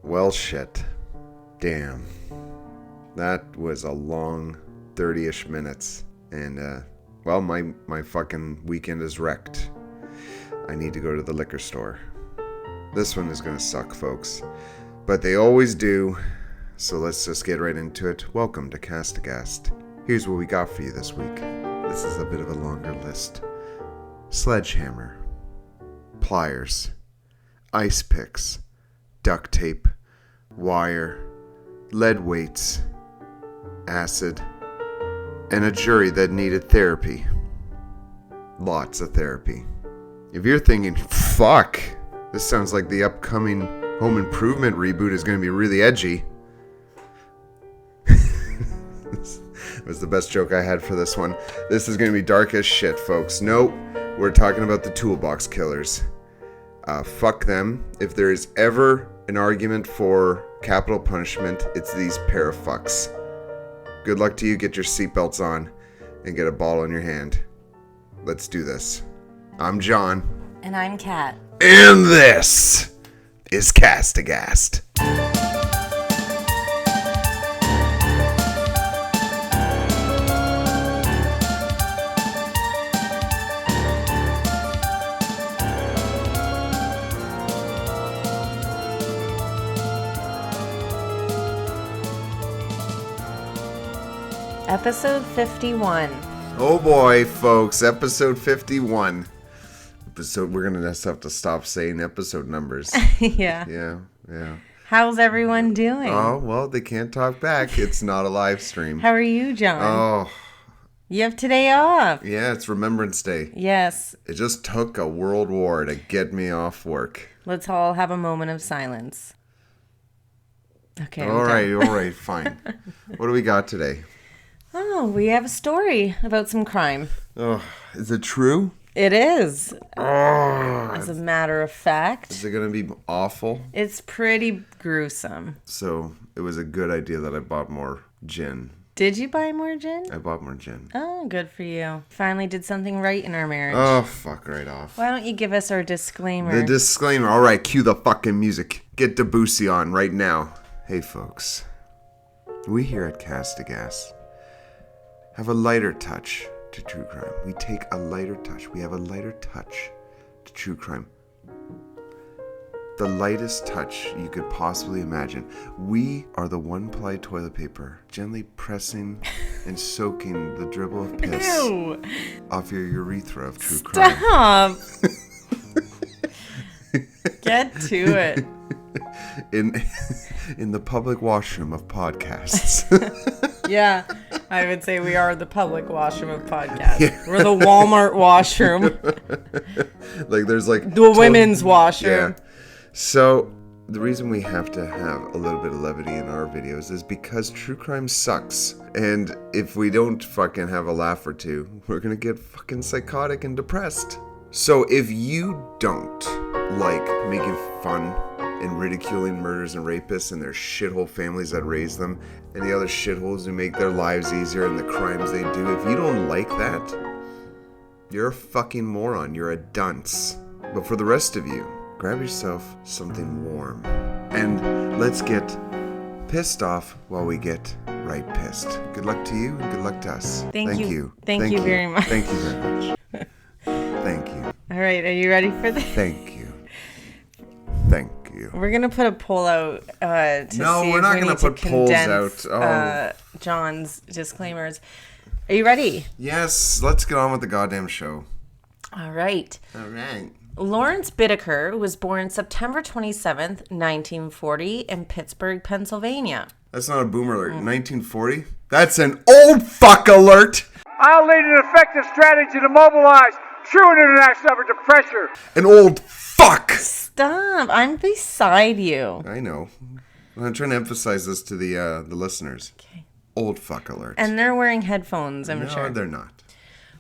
Well, shit. Damn. That was a long 30-ish minutes. And, well, my fucking weekend is wrecked. I need to go to the liquor store. This one is gonna suck, folks. But they always do. So let's just get right into it. Welcome to Aghast. Here's what we got for you this week. This is a bit of a longer list. Sledgehammer. Pliers. Ice picks. Duct tape. Wire. Lead weights. Acid. And a jury that needed therapy. Lots of therapy. If you're thinking, fuck, this sounds like the upcoming Home Improvement reboot is going to be really edgy. This was the best joke I had for this one. This is going to be dark as shit, folks. No, we're talking about the Toolbox Killers. Fuck them. If there is ever an argument for capital punishment, it's these pair of fucks. Good luck to you. Get your seatbelts on and get a ball in your hand. Let's do this. I'm John. And I'm Kat. And this is Aghast. Episode 51. Oh boy, folks, episode 51. We're gonna just have to stop saying episode numbers. Yeah. Yeah. How's everyone doing? Oh, well, they can't talk back. It's not a live stream. How are you, John? Oh. You have today off. Yeah, it's Remembrance Day. Yes. It just took a world war to get me off work. Let's all have a moment of silence. Okay. All right, fine. What do we got today? Oh, we have a story about some crime. Oh, is it true? It is. Oh, As a matter of fact. is it going to be awful? It's pretty gruesome. So, it was a good idea that I bought more gin. Did you buy more gin? I bought more gin. Oh, good for you. Finally did something right in our marriage. Oh, fuck right off. Why don't you give us our disclaimer? The disclaimer. All right, cue the fucking music. Get Debussy on right now. Hey, folks. We here at Castbox have a lighter touch to true crime. We take a lighter touch. We have a lighter touch to true crime. The lightest touch you could possibly imagine. We are the one-ply toilet paper, gently pressing and soaking the dribble of piss Ew. off your urethra of true crime. Stop. Get to it. In the public washroom of podcasts. Yeah, I would say we are the public washroom of podcasts. Yeah. We're the Walmart washroom. Like there's like the women's washroom. Yeah. So the reason we have to have a little bit of levity in our videos is because true crime sucks. And if we don't fucking have a laugh or two, we're gonna get fucking psychotic and depressed. So if you don't like making fun and ridiculing murders and rapists and their shithole families that raise them and the other shitholes who make their lives easier and the crimes they do, if you don't like that, you're a fucking moron. You're a dunce. But for the rest of you, grab yourself something warm and let's get pissed off while we get right pissed. Good luck to you and good luck to us. Thank you. Thank you very much. Thank you very much. Thank you. All right, are you ready for this? Thank you. Thank you. We're going to put a poll out to see we're if not we gonna need to put polls condense out. John's disclaimers. Are you ready? Yes, let's get on with the goddamn show. All right. All right. Lawrence Bittaker was born September 27th, 1940 in Pittsburgh, Pennsylvania. That's not a boomer alert. 1940? That's an old fuck alert! I'll lead an effective strategy to mobilize true international effort to pressure. An old fuck! Stop. I'm beside you. I know. I'm trying to emphasize this to the listeners. Okay. Old fuck alert. And they're wearing headphones, I'm sure. No, they're not.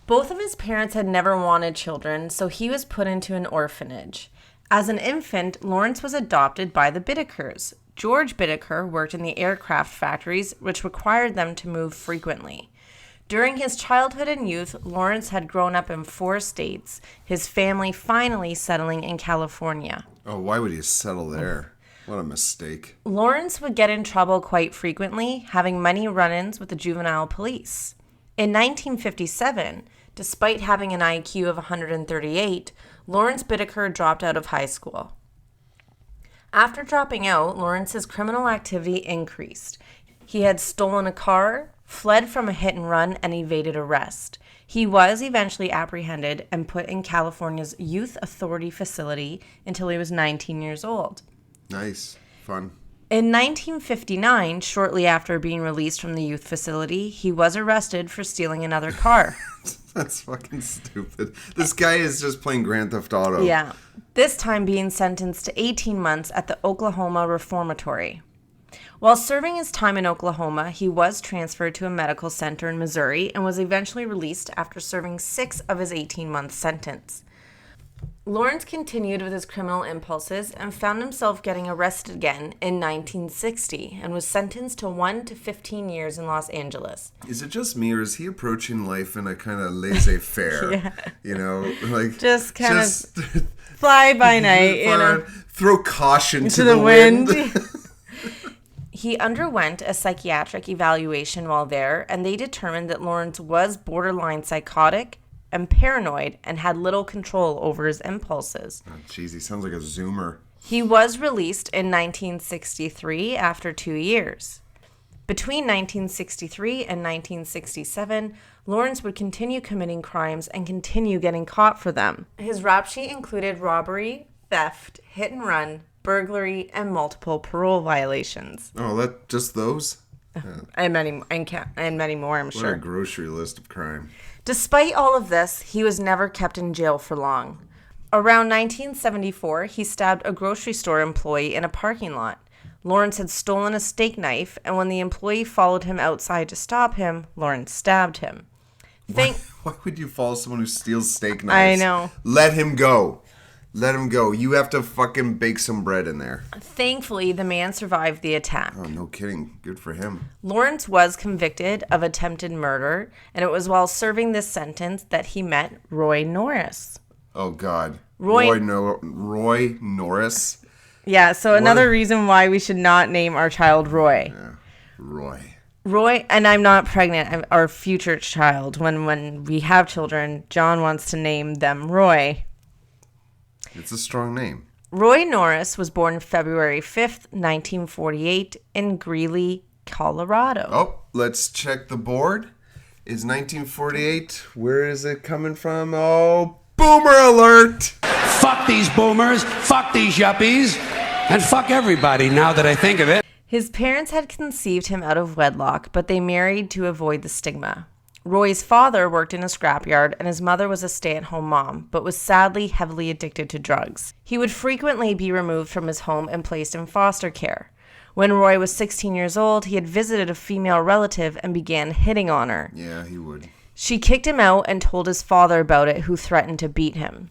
Both of his parents had never wanted children, so he was put into an orphanage. As an infant, Lawrence was adopted by the Bittakers. George Bittaker worked in the aircraft factories, which required them to move frequently. During his childhood and youth, Lawrence had grown up in 4 states, his family finally settling in California. Oh, why would he settle there? What a mistake. Lawrence would get in trouble quite frequently, having many run-ins with the juvenile police. In 1957, despite having an IQ of 138, Lawrence Bittaker dropped out of high school. After dropping out, Lawrence's criminal activity increased. He had stolen a car, fled from a hit and run, and evaded arrest. He was eventually apprehended and put in California's Youth Authority facility until he was 19 years old. Nice. Fun. In 1959, shortly after being released from the youth facility, he was arrested for stealing another car. That's fucking stupid. This guy is just playing Grand Theft Auto. Yeah. This time being sentenced to 18 months at the Oklahoma Reformatory. While serving his time in Oklahoma, he was transferred to a medical center in Missouri and was eventually released after serving 6 of his 18-month sentence. Lawrence continued with his criminal impulses and found himself getting arrested again in 1960 and was sentenced to 1 to 15 years in Los Angeles. Is it just me, or is he approaching life in a kind of laissez-faire? Yeah. You know, like Just kind of fly by night, you know. Throw caution to the the wind. wind. He underwent a psychiatric evaluation while there, and they determined that Lawrence was borderline psychotic and paranoid and had little control over his impulses. Oh, jeez, he sounds like a Zoomer. He was released in 1963 after 2 years. Between 1963 and 1967, Lawrence would continue committing crimes and continue getting caught for them. His rap sheet included robbery, theft, hit and run, burglary, and multiple parole violations. Oh, just those? And many more, I'm sure. What a grocery list of crime. Despite all of this, he was never kept in jail for long. Around 1974, he stabbed a grocery store employee in a parking lot. Lawrence had stolen a steak knife, and when the employee followed him outside to stop him, Lawrence stabbed him. Why would you follow someone who steals steak I knives? know. Let him go. Let him go. You have to fucking bake some bread in there. Thankfully, the man survived the attack. Oh, no kidding. Good for him. Lawrence was convicted of attempted murder, and it was while serving this sentence that he met Roy Norris. Oh, God. Roy Norris? Yeah, so another reason why we should not name our child Roy. Yeah, Roy, and I'm not pregnant. I'm our future child. When we have children, John wants to name them Roy. It's a strong name. Roy Norris was born February 5th, 1948 in Greeley, Colorado. Oh, let's check the board. Is 1948, where is it coming from? Oh, boomer alert! Fuck these boomers, fuck these yuppies, and fuck everybody now that I think of it. His parents had conceived him out of wedlock, but they married to avoid the stigma. Roy's father worked in a scrapyard, and his mother was a stay-at-home mom, but was sadly heavily addicted to drugs. He would frequently be removed from his home and placed in foster care. When Roy was 16 years old, he had visited a female relative and began hitting on her. Yeah, he would. She kicked him out and told his father about it, who threatened to beat him.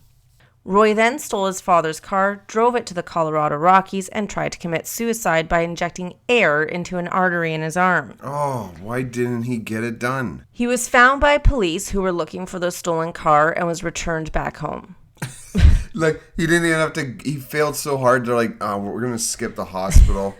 Roy then stole his father's car, drove it to the Colorado Rockies, and tried to commit suicide by injecting air into an artery in his arm. Oh, why didn't he get it done? He was found by police who were looking for the stolen car and was returned back home. Like, he didn't even have to, he failed so hard, they're like, oh, we're going to skip the hospital.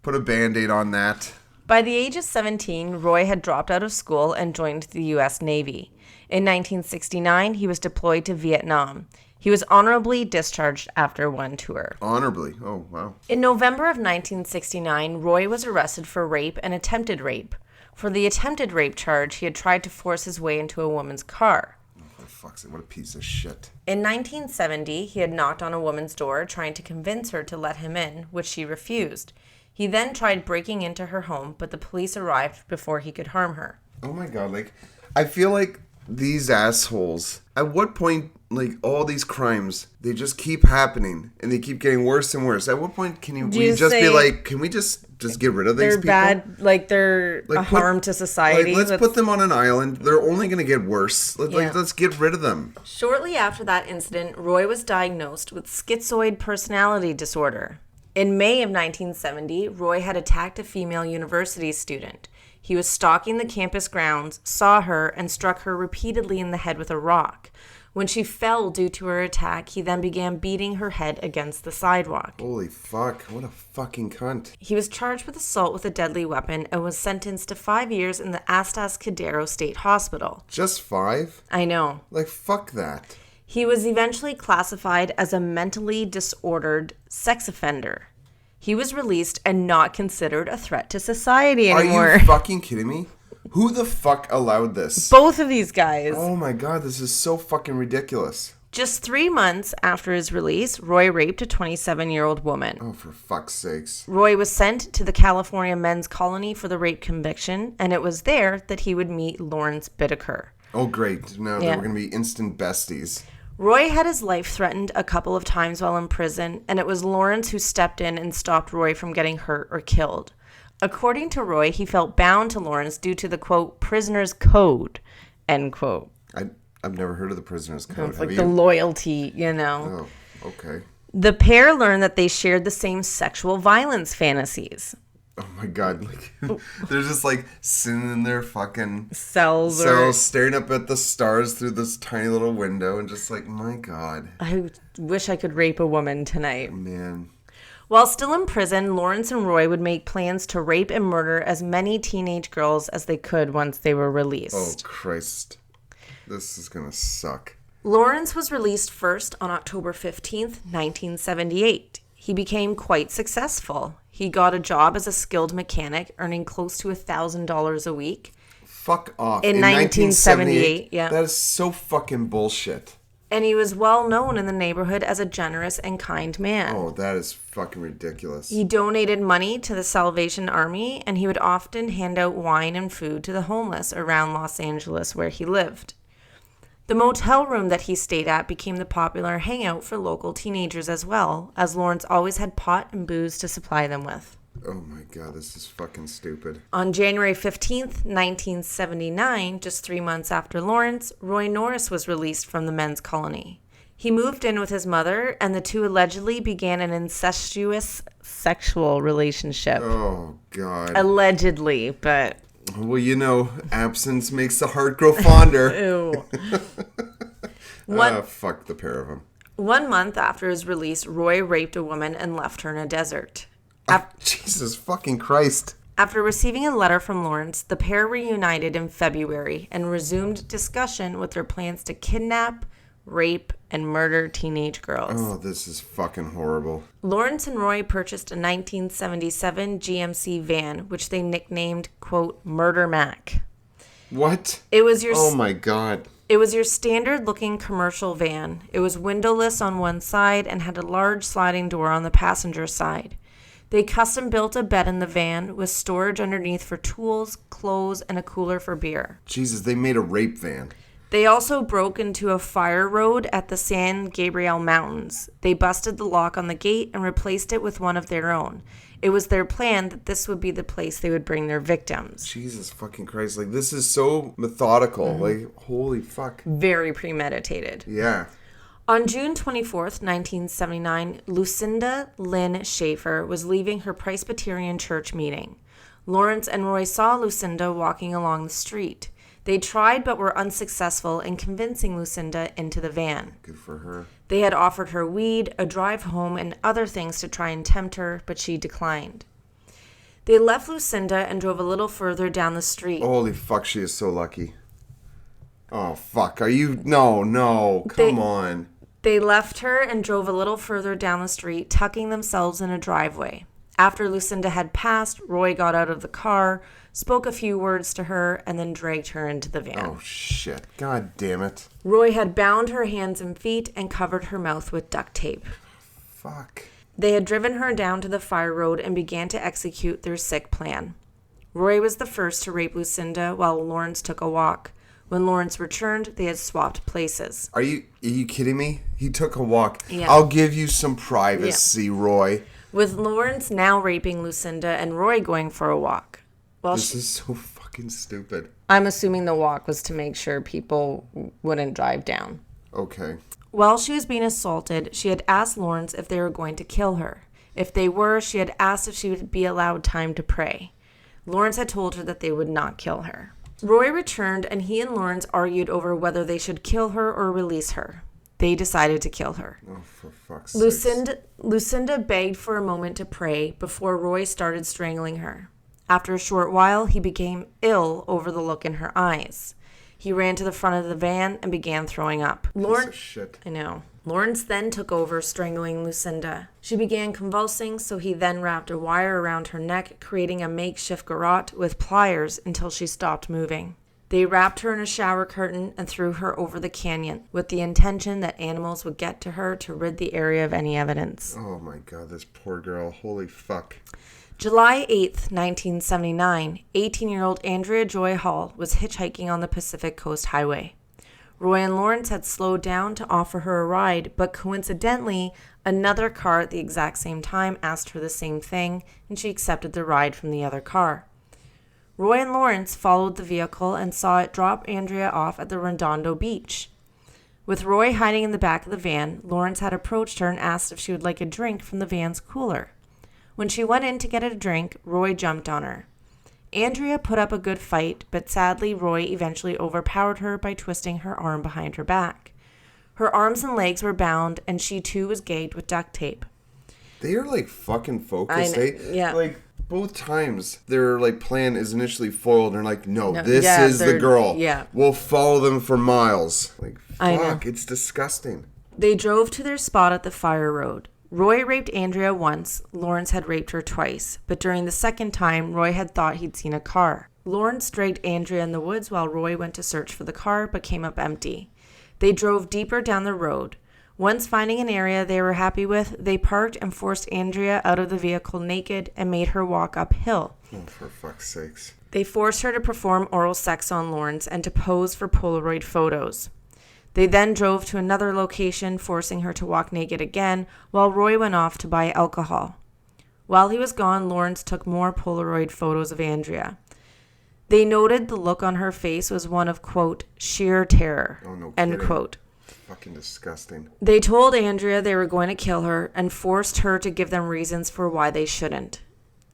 Put a Band-Aid on that. By the age of 17, Roy had dropped out of school and joined the U.S. Navy. In 1969, he was deployed to Vietnam. He was honorably discharged after one tour. Honorably? Oh, wow. In November of 1969, Roy was arrested for rape and attempted rape. For the attempted rape charge, he had tried to force his way into a woman's car. Oh, for fuck's sake, what a piece of shit. In 1970, he had knocked on a woman's door trying to convince her to let him in, which she refused. He then tried breaking into her home, but the police arrived before he could harm her. Oh my God, like, I feel like these assholes, at what point, like, all these crimes, they just keep happening and they keep getting worse and worse. At what point can we just be like, can we just get rid of these people? They're bad, like they're a harm to society. Like, let's put them on an island. They're only going to get worse. Let's get rid of them. Shortly after that incident, Roy was diagnosed with schizoid personality disorder. In May of 1970, Roy had attacked a female university student. He was stalking the campus grounds, saw her, and struck her repeatedly in the head with a rock. When she fell due to her attack, he then began beating her head against the sidewalk. Holy fuck. What a fucking cunt. He was charged with assault with a deadly weapon and was sentenced to 5 years in the Aghast State Hospital. Just 5? I know. Like, fuck that. He was eventually classified as a mentally disordered sex offender. He was released and not considered a threat to society anymore. Are you fucking kidding me? Who the fuck allowed this? Both of these guys. Oh my god, this is so fucking ridiculous. Just 3 months after his release, Roy raped a 27-year-old woman. Oh, for fuck's sakes. Roy was sent to the California Men's Colony for the rape conviction, and it was there that he would meet Lawrence Bittaker. Oh, great. Now Yeah. they were going to be instant besties. Roy had his life threatened a couple of times while in prison, and it was Lawrence who stepped in and stopped Roy from getting hurt or killed. According to Roy, he felt bound to Lawrence due to the, quote, prisoner's code, end quote. I've never heard of the prisoner's code. It's Have like you? the loyalty, you know. Oh, okay. The pair learned that they shared the same sexual violence fantasies. Oh my god. Like, they're just like sitting in their fucking Cells, staring up at the stars through this tiny little window and just like, my god. I wish I could rape a woman tonight. Man. While still in prison, Lawrence and Roy would make plans to rape and murder as many teenage girls as they could once they were released. Oh, Christ. This is gonna suck. Lawrence was released first on October 15th, 1978. He became quite successful. He got a job as a skilled mechanic, earning close to $1,000 a week. Fuck off. In 1978, yeah. That is so fucking bullshit. And he was well known in the neighborhood as a generous and kind man. Oh, that is fucking ridiculous. He donated money to the Salvation Army, and he would often hand out wine and food to the homeless around Los Angeles where he lived. The motel room that he stayed at became the popular hangout for local teenagers as well, as Lawrence always had pot and booze to supply them with. Oh my god, this is fucking stupid. On January 15th, 1979, just 3 months after Lawrence, Roy Norris was released from the men's colony. He moved in with his mother, and the two allegedly began an incestuous sexual relationship. Oh god. Allegedly, but... Well, you know, absence makes the heart grow fonder. Ew. Fuck the pair of them. 1 month after his release, Roy raped a woman and left her in a desert. Jesus fucking Christ. After receiving a letter from Lawrence, the pair reunited in February and resumed discussion with their plans to kidnap, rape, and murder teenage girls. Oh, this is fucking horrible. Lawrence and Roy purchased a 1977 GMC van, which they nicknamed, quote, Murder Mac. What? It was your Oh my god. It was your standard-looking commercial van. It was windowless on one side and had a large sliding door on the passenger side. They custom-built a bed in the van with storage underneath for tools, clothes, and a cooler for beer. Jesus, they made a rape van. They also broke into a fire road at the San Gabriel Mountains. They busted the lock on the gate and replaced it with one of their own. It was their plan that this would be the place they would bring their victims. Jesus fucking Christ. Like, this is so methodical. Like, holy fuck. Very premeditated. Yeah. On June 24th, 1979, Lucinda Lynn Schaefer was leaving her Presbyterian church meeting. Lawrence and Roy saw Lucinda walking along the street. They tried but were unsuccessful in convincing Lucinda into the van. Good for her. They had offered her weed, a drive home, and other things to try and tempt her, but she declined. They left Lucinda and drove a little further down the street. Holy fuck, she is so lucky. Oh, fuck. Are you... No. Come on. They left her and drove a little further down the street, tucking themselves in a driveway. After Lucinda had passed, Roy got out of the car, spoke a few words to her, and then dragged her into the van. Oh, shit. God damn it. Roy had bound her hands and feet and covered her mouth with duct tape. Fuck. They had driven her down to the fire road and began to execute their sick plan. Roy was the first to rape Lucinda while Lawrence took a walk. When Lawrence returned, they had swapped places. Are you kidding me? He took a walk. Yeah. I'll give you some privacy, Roy. With Lawrence now raping Lucinda and Roy going for a walk. Well, This is so fucking stupid. I'm assuming the walk was to make sure people wouldn't drive down. Okay. While she was being assaulted, she had asked Lawrence if they were going to kill her. If they were, she had asked if she would be allowed time to pray. Lawrence had told her that they would not kill her. Roy returned and he and Lawrence argued over whether they should kill her or release her. They decided to kill her. Oh, for fuck's sake. Lucinda begged for a moment to pray before Roy started strangling her. After a short while, he became ill over the look in her eyes. He ran to the front of the van and began throwing up. Piece of shit. I know. Lawrence then took over, strangling Lucinda. She began convulsing, so he then wrapped a wire around her neck, creating a makeshift garrote with pliers until she stopped moving. They wrapped her in a shower curtain and threw her over the canyon, with the intention that animals would get to her to rid the area of any evidence. Oh my god, this poor girl. Holy fuck. July 8th, 1979, 18-year-old Andrea Joy Hall was hitchhiking on the Pacific Coast Highway. Roy and Lawrence had slowed down to offer her a ride, but coincidentally, another car at the exact same time asked her the same thing, and she accepted the ride from the other car. Roy and Lawrence followed the vehicle and saw it drop Andrea off at the Redondo Beach. With Roy hiding in the back of the van, Lawrence had approached her and asked if she would like a drink from the van's cooler. When she went in to get a drink, Roy jumped on her. Andrea put up a good fight, but sadly Roy eventually overpowered her by twisting her arm behind her back. Her arms and legs were bound, and she too was gagged with duct tape. They are like fucking focused. Yeah. Like both times their like plan is initially foiled and like, no, this is the girl. Yeah. We'll follow them for miles. Like I know. fuck, it's disgusting. They drove to their spot at the fire road. Roy raped Andrea once, Lawrence had raped her twice, but during the second time, Roy had thought he'd seen a car. Lawrence dragged Andrea in the woods while Roy went to search for the car, but came up empty. They drove deeper down the road. Once finding an area they were happy with, they parked and forced Andrea out of the vehicle naked and made her walk uphill. Oh, for fuck's sakes. They forced her to perform oral sex on Lawrence and to pose for Polaroid photos. They then drove to another location, forcing her to walk naked again, while Roy went off to buy alcohol. While he was gone, Lawrence took more Polaroid photos of Andrea. They noted the look on her face was one of, quote, sheer terror, Oh, no end kidding. quote. Fucking disgusting. They told Andrea they were going to kill her and forced her to give them reasons for why they shouldn't.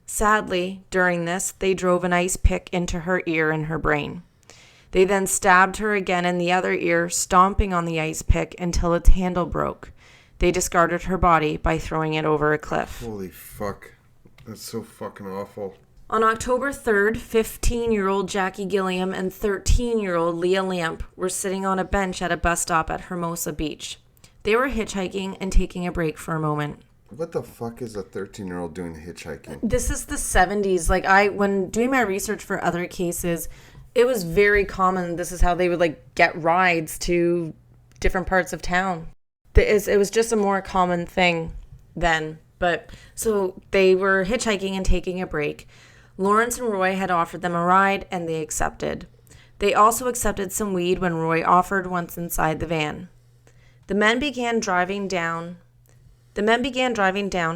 Sadly, during this, they drove an ice pick into her ear and her brain. They then stabbed her again in the other ear, stomping on the ice pick until its handle broke. They discarded her body by throwing it over a cliff. Holy fuck. That's so fucking awful. On October 3rd, 15-year-old Jackie Gilliam and 13-year-old Leah Lamp were sitting on a bench at a bus stop at Hermosa Beach. They were hitchhiking and taking a break for a moment. What the fuck is a 13-year-old doing hitchhiking? This is the 70s. When doing my research for other cases, it was very common. This is how they would get rides to different parts of town. It was just a more common thing then. But so they were hitchhiking and taking a break. Lawrence and Roy had offered them a ride and they accepted. They also accepted some weed when Roy offered once inside the van. The men began driving down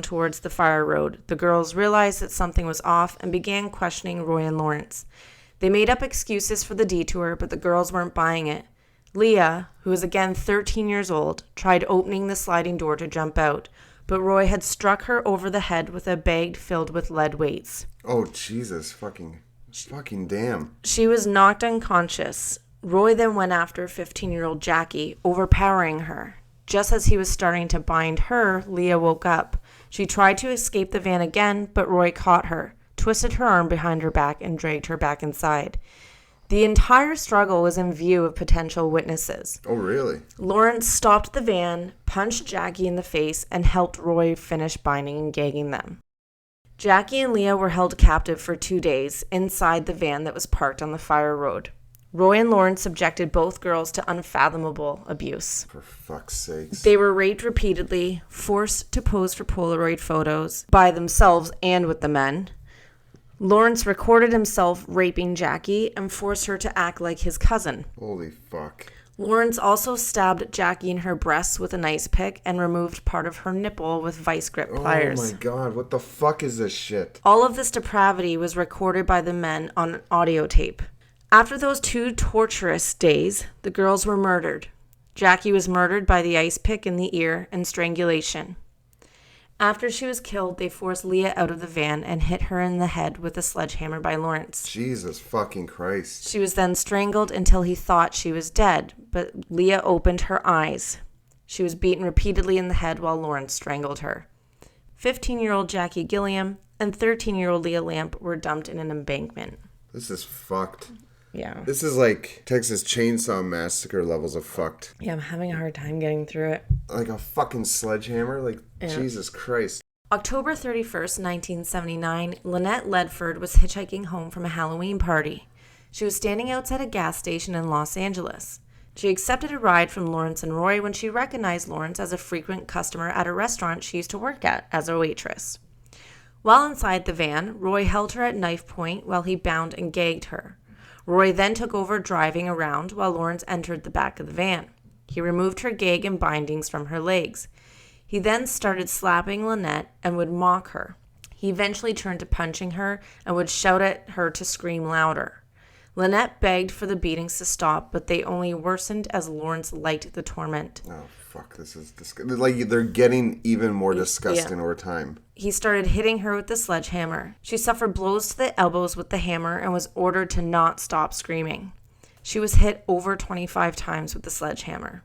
towards the fire road. The girls realized that something was off and began questioning Roy and Lawrence. They made up excuses for the detour, but the girls weren't buying it. Leah, who was again 13 years old, tried opening the sliding door to jump out, but Roy had struck her over the head with a bag filled with lead weights. Oh, Jesus. Fucking damn. She was knocked unconscious. Roy then went after 15-year-old Jackie, overpowering her. Just as he was starting to bind her, Leah woke up. She tried to escape the van again, but Roy caught her, twisted her arm behind her back, and dragged her back inside. The entire struggle was in view of potential witnesses. Oh, really? Lawrence stopped the van, punched Jackie in the face, and helped Roy finish binding and gagging them. Jackie and Leah were held captive for 2 days inside the van that was parked on the fire road. Roy and Lawrence subjected both girls to unfathomable abuse. For fuck's sakes. They were raped repeatedly, forced to pose for Polaroid photos by themselves and with the men. Lawrence recorded himself raping Jackie and forced her to act like his cousin. Holy fuck. Lawrence also stabbed Jackie in her breasts with an ice pick and removed part of her nipple with vice grip pliers. Oh my god, what the fuck is this shit? All of this depravity was recorded by the men on audio tape. After those 2 torturous days, the girls were murdered. Jackie was murdered by the ice pick in the ear and strangulation. After she was killed, they forced Leah out of the van and hit her in the head with a sledgehammer by Lawrence. Jesus fucking Christ. She was then strangled until he thought she was dead, but Leah opened her eyes. She was beaten repeatedly in the head while Lawrence strangled her. 15-year-old Jackie Gilliam and 13-year-old Leah Lamp were dumped in an embankment. This is fucked. Yeah. This is like Texas Chainsaw Massacre levels of fucked. Yeah, I'm having a hard time getting through it. Like a fucking sledgehammer? Like, yeah. Jesus Christ. October 31st, 1979, Lynette Ledford was hitchhiking home from a Halloween party. She was standing outside a gas station in Los Angeles. She accepted a ride from Lawrence and Roy when she recognized Lawrence as a frequent customer at a restaurant she used to work at as a waitress. While inside the van, Roy held her at knife point while he bound and gagged her. Roy then took over driving around while Lawrence entered the back of the van. He removed her gag and bindings from her legs. He then started slapping Lynette and would mock her. He eventually turned to punching her and would shout at her to scream louder. Lynette begged for the beatings to stop, but they only worsened as Lawrence liked the torment. Oh, fuck, this is disgusting. Like, they're getting even more disgusting over time. He started hitting her with the sledgehammer. She suffered blows to the elbows with the hammer and was ordered to not stop screaming. She was hit over 25 times with the sledgehammer.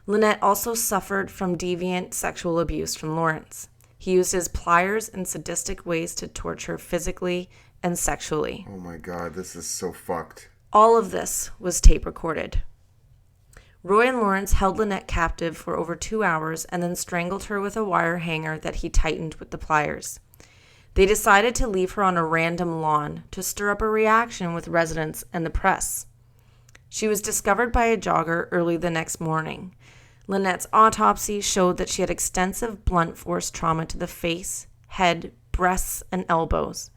Lynette also suffered from deviant sexual abuse from Lawrence. He used his pliers in sadistic ways to torture her physically and sexually. Oh my God, this is so fucked. All of this was tape recorded. Roy and Lawrence held Lynette captive for over 2 hours and then strangled her with a wire hanger that he tightened with the pliers. They decided to leave her on a random lawn to stir up a reaction with residents and the press. She was discovered by a jogger early the next morning. Lynette's autopsy showed that she had extensive blunt force trauma to the face, head, breasts, and elbows.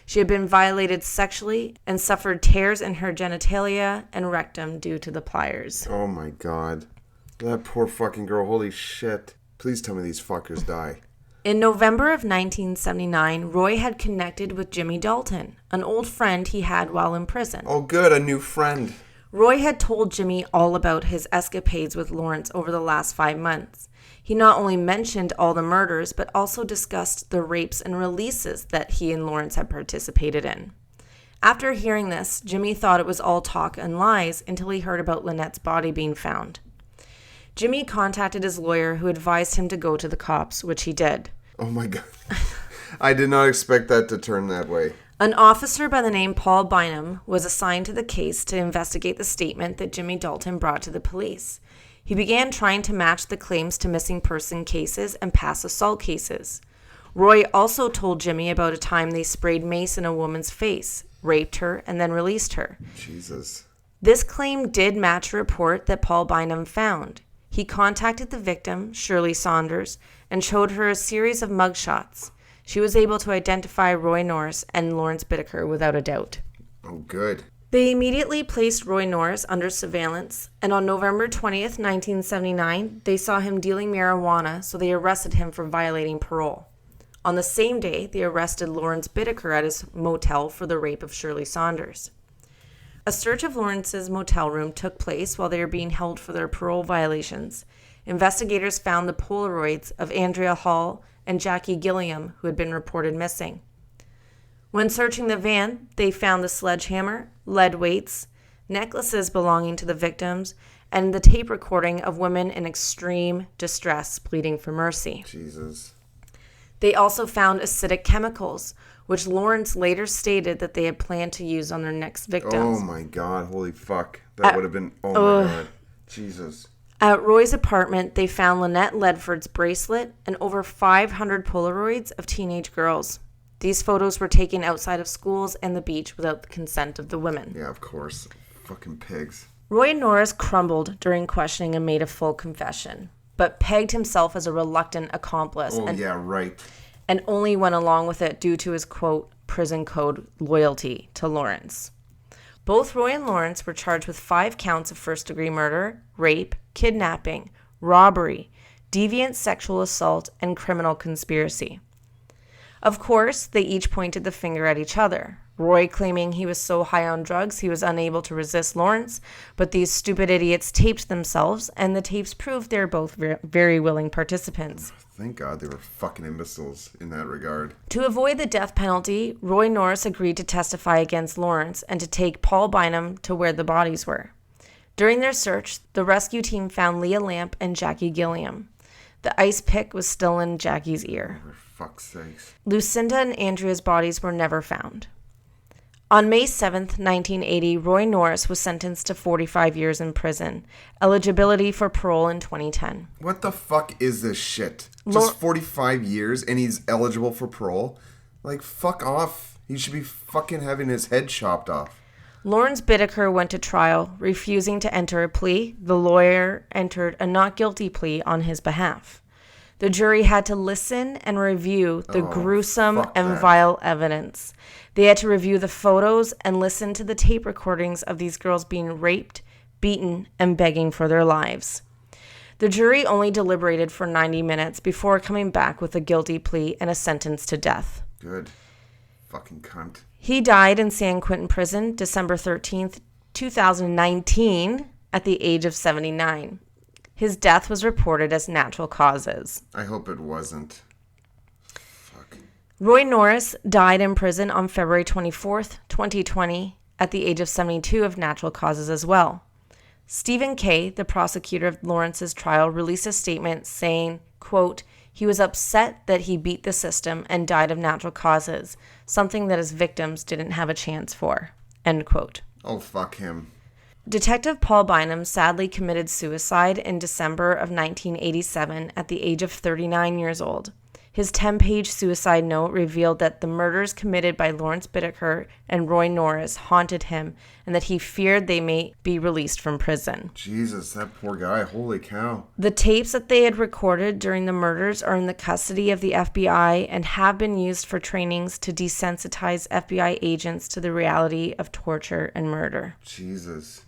She had been violated sexually and suffered tears in her genitalia and rectum due to the pliers. Oh my God. That poor fucking girl. Holy shit. Please tell me these fuckers die. In November of 1979, Roy had connected with Jimmy Dalton, an old friend he had while in prison. Oh good, a new friend. Roy had told Jimmy all about his escapades with Lawrence over the last 5 months. He not only mentioned all the murders, but also discussed the rapes and releases that he and Lawrence had participated in. After hearing this, Jimmy thought it was all talk and lies until he heard about Lynette's body being found. Jimmy contacted his lawyer, who advised him to go to the cops, which he did. Oh my God. I did not expect that to turn that way. An officer by the name Paul Bynum was assigned to the case to investigate the statement that Jimmy Dalton brought to the police. He began trying to match the claims to missing person cases and past assault cases. Roy also told Jimmy about a time they sprayed mace in a woman's face, raped her, and then released her. Jesus. This claim did match a report that Paul Bynum found. He contacted the victim, Shirley Saunders, and showed her a series of mugshots. She was able to identify Roy Norris and Lawrence Bittaker without a doubt. Oh, good. They immediately placed Roy Norris under surveillance, and on November 20th, 1979, they saw him dealing marijuana, so they arrested him for violating parole. On the same day, they arrested Lawrence Bittaker at his motel for the rape of Shirley Saunders. A search of Lawrence's motel room took place while they were being held for their parole violations. Investigators found the Polaroids of Andrea Hall and Jackie Gilliam, who had been reported missing. When searching the van, they found the sledgehammer, lead weights, necklaces belonging to the victims, and the tape recording of women in extreme distress pleading for mercy. Jesus. They also found acidic chemicals, which Lawrence later stated that they had planned to use on their next victims. Oh my God, holy fuck. That would have been, oh my God. Jesus. At Roy's apartment, they found Lynette Ledford's bracelet and over 500 Polaroids of teenage girls. These photos were taken outside of schools and the beach without the consent of the women. Yeah, of course. Fucking pigs. Roy Norris crumbled during questioning and made a full confession, but pegged himself as a reluctant accomplice. Oh, yeah, right. And only went along with it due to his, quote, prison code loyalty to Lawrence. Both Roy and Lawrence were charged with 5 counts of first-degree murder, rape, kidnapping, robbery, deviant sexual assault, and criminal conspiracy. Of course, they each pointed the finger at each other. Roy claiming he was so high on drugs he was unable to resist Lawrence, but these stupid idiots taped themselves, and the tapes proved they were both very willing participants. Thank God they were fucking imbeciles in that regard. To avoid the death penalty, Roy Norris agreed to testify against Lawrence and to take Paul Bynum to where the bodies were. During their search, the rescue team found Leah Lamp and Jackie Gilliam. The ice pick was still in Jackie's ear. For fuck's sakes. Lucinda and Andrea's bodies were never found. On May 7th, 1980, Roy Norris was sentenced to 45 years in prison. Eligibility for parole in 2010. What the fuck is this shit? Just 45 years and he's eligible for parole? Like, fuck off. He should be fucking having his head chopped off. Lawrence Bittaker went to trial, refusing to enter a plea. The lawyer entered a not guilty plea on his behalf. The jury had to listen and review the gruesome and vile evidence. They had to review the photos and listen to the tape recordings of these girls being raped, beaten, and begging for their lives. The jury only deliberated for 90 minutes before coming back with a guilty plea and a sentence to death. Good. Fucking cunt. He died in San Quentin Prison December 13th, 2019, at the age of 79. His death was reported as natural causes. I hope it wasn't. Fuck. Roy Norris died in prison on February 24th, 2020, at the age of 72 of natural causes as well. Stephen Kay, the prosecutor of Lawrence's trial, released a statement saying, quote, "He was upset that he beat the system and died of natural causes, something that his victims didn't have a chance for," end quote. Oh, fuck him. Detective Paul Bynum sadly committed suicide in December of 1987 at the age of 39 years old. His 10-page suicide note revealed that the murders committed by Lawrence Bittaker and Roy Norris haunted him and that he feared they may be released from prison. Jesus, that poor guy. Holy cow. The tapes that they had recorded during the murders are in the custody of the FBI and have been used for trainings to desensitize FBI agents to the reality of torture and murder. Jesus.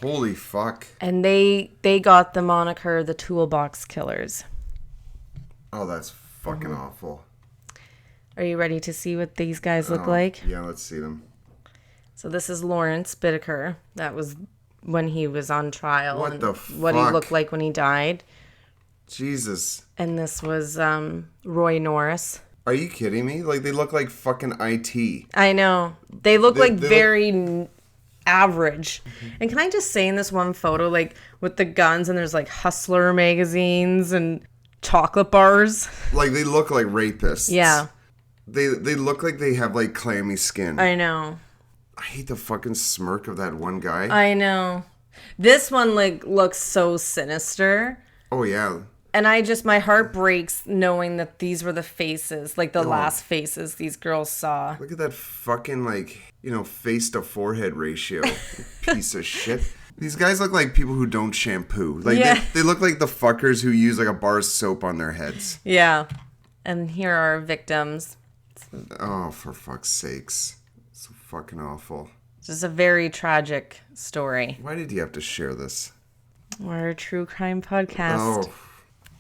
Holy fuck. And they got the moniker the Toolbox Killers. Oh, that's fucking awful. Are you ready to see what these guys look like? Yeah, let's see them. So this is Lawrence Bittaker. That was when he was on trial. What and the fuck? what he looked like when he died. Jesus. And this was Roy Norris. Are you kidding me? Like, they look like fucking IT. I know. They look like they very average. And can I just say in this one photo, like with the guns and there's like Hustler magazines and chocolate bars. Like, they look like rapists. Yeah. They look like they have, like, clammy skin. I know. I hate the fucking smirk of that one guy. I know. This one, like, looks so sinister. Oh, yeah. And my heart breaks knowing that these were the faces, like the last faces these girls saw. Look at that fucking, like, face to forehead ratio. Piece of shit. These guys look like people who don't shampoo. Like, yeah. they look like the fuckers who use, like, a bar of soap on their heads. Yeah. And here are our victims. Oh, for fuck's sakes. So fucking awful. Just a very tragic story. Why did you have to share this? We're a true crime podcast. Oh,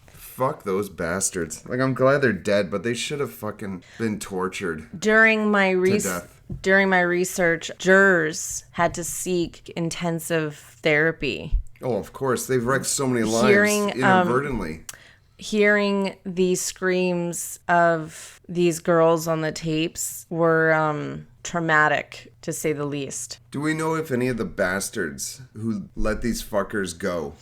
fuck those bastards. Like, I'm glad they're dead, but they should have fucking been tortured. During my death. During my research, jurors had to seek intensive therapy. Oh, of course. They've wrecked so many lives inadvertently. Hearing the screams of these girls on the tapes were traumatic, to say the least. Do we know if any of the bastards who let these fuckers go,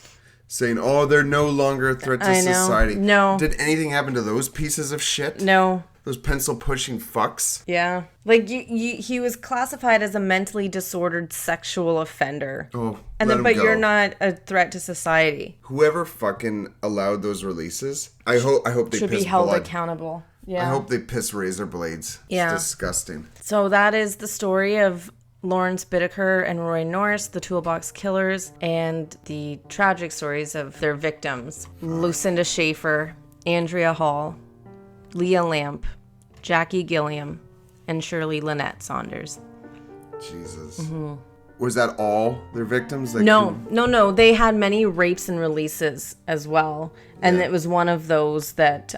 saying, oh, they're no longer a threat to society. No. Did anything happen to those pieces of shit? No. Those pencil-pushing fucks? Yeah. Like, he was classified as a mentally disordered sexual offender. Oh, but you're not a threat to society. Whoever fucking allowed those releases, I hope they should piss be held blood. accountable. Yeah. I hope they piss razor blades. Yeah. It's disgusting. So that is the story of Lawrence Bittaker and Roy Norris, the Toolbox Killers, and the tragic stories of their victims. Lucinda Schaefer, Andrea Hall, Leah Lamp, Jackie Gilliam, and Shirley Lynette Saunders. Jesus. Mm-hmm. Was that all their victims? No. They had many rapes and releases as well. And it was one of those that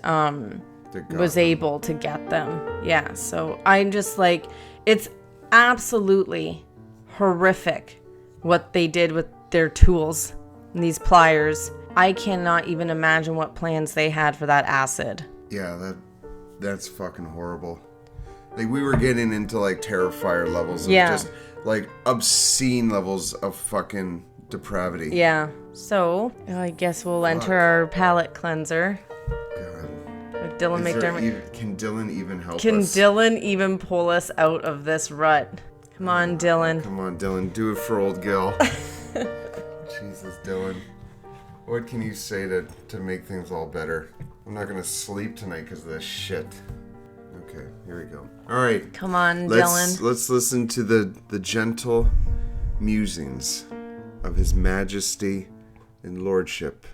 was able to get them. Yeah, so I'm just like, It's absolutely horrific what they did with their tools and these pliers. I cannot even imagine what plans they had for that acid. Yeah, that's fucking horrible. Like, we were getting into, like, Terrifier levels of just, like, obscene levels of fucking depravity. Yeah. So, I guess we'll enter our palate cleanser. God. With Dylan McDermott. Can Dylan even help us? Can Dylan even pull us out of this rut? Come on, Dylan. Come on, Dylan. Do it for old Gil. Jesus, Dylan. What can you say to make things all better? I'm not going to sleep tonight because of this shit. Okay, here we go. All right. Come on, Dylan. Dylan. Let's listen to the gentle musings of His Majesty and Lordship,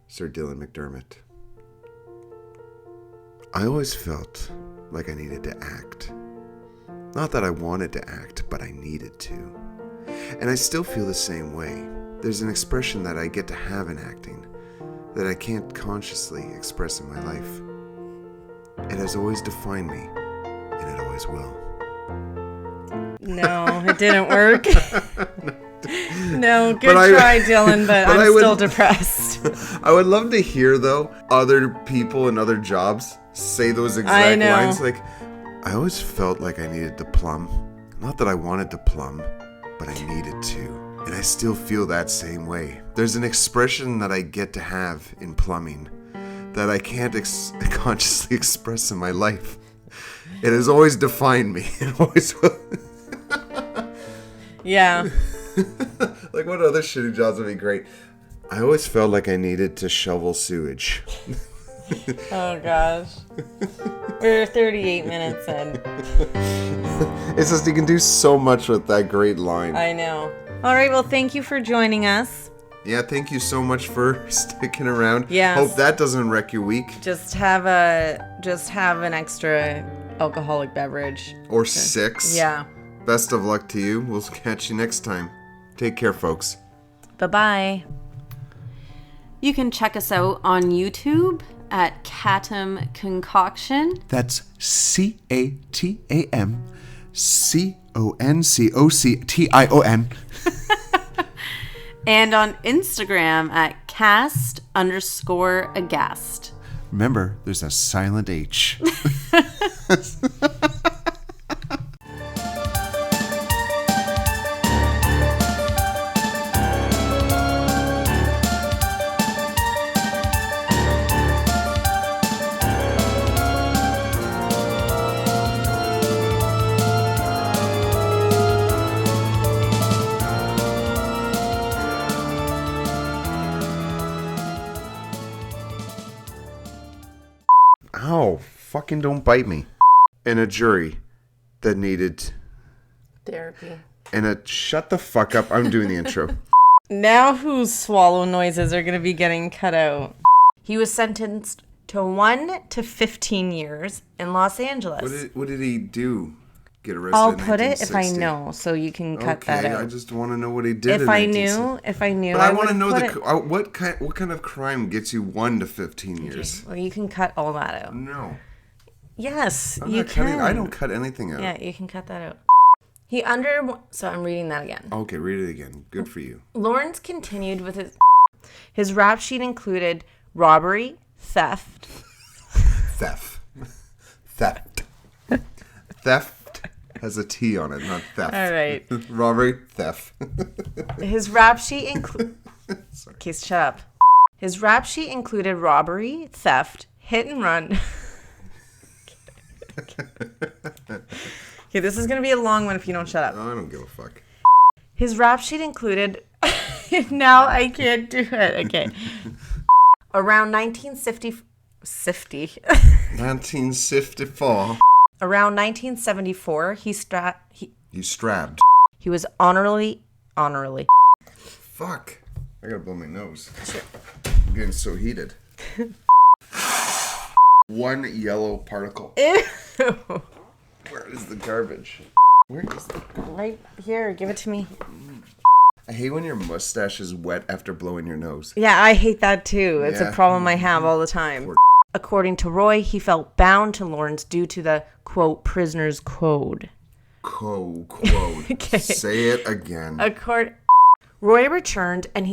Sir Dylan McDermott. I always felt like I needed to act. Not that I wanted to act, but I needed to. And I still feel the same way. There's an expression that I get to have in acting that I can't consciously express in my life. It has always defined me, and it always will. No, it didn't work. No, good try, Dylan, but I'm still depressed. I would love to hear, though, other people in other jobs say those exact lines. Like, I always felt like I needed to plumb. Not that I wanted to plumb, but I needed to. And I still feel that same way. There's an expression that I get to have in plumbing that I can't consciously express in my life. It has always defined me. It always will. Yeah. Like, what other shitty jobs would be great? I always felt like I needed to shovel sewage. Oh, gosh. We're 38 minutes in. It's just you can do so much with that great line. I know. All right, well, thank you for joining us. Yeah, thank you so much for sticking around. Yes. Hope that doesn't wreck your week. Just have an extra alcoholic beverage. Or 6. Yeah. Best of luck to you. We'll catch you next time. Take care, folks. Bye-bye. You can check us out on YouTube at Catam Concoction. That's CATAM CONCOCTION. And on Instagram at cast_aghast. Remember, there's a silent H. Ow, fucking don't bite me. And a jury that needed Therapy. and shut the fuck up. I'm doing the intro. Now whose swallow noises are going to be getting cut out? He was sentenced to 1 to 15 years in Los Angeles. What did he do? Get arrested? I'll in put it if I 1960? know, so you can cut that out. I just want to know what he did. If I knew, But I want to know would put what kind of crime gets you 1 to 15 years. Well, you can cut all that out. No, Yes, I'm you not can. cutting. I don't cut anything out. Yeah, you can cut that out. So I'm reading that again. Okay, read it again. Good for you. Lawrence continued with his rap sheet included robbery, theft. Theft has a T on it, not theft. All right. Robbery, theft. His rap sheet included. Okay, shut up. His rap sheet included robbery, theft, hit and run. Okay, this is gonna be a long one if you don't shut up. I don't give a fuck. His rap sheet included. Now I can't do it. Okay. Around 1954. Around 1974, You strabbed. he was honorably. Fuck. I gotta blow my nose. I'm getting so heated. 1 yellow particle. Ew. Where is the garbage? Where is the... Right here, give it to me. I hate when your mustache is wet after blowing your nose. Yeah, I hate that too. It's Yeah. a problem I have all the time. According to Roy, he felt bound to Lawrence due to the, quote, prisoner's code. quote. Okay. Say it again. Roy returned and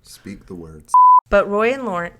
Speak the words. but Roy and Lawrence,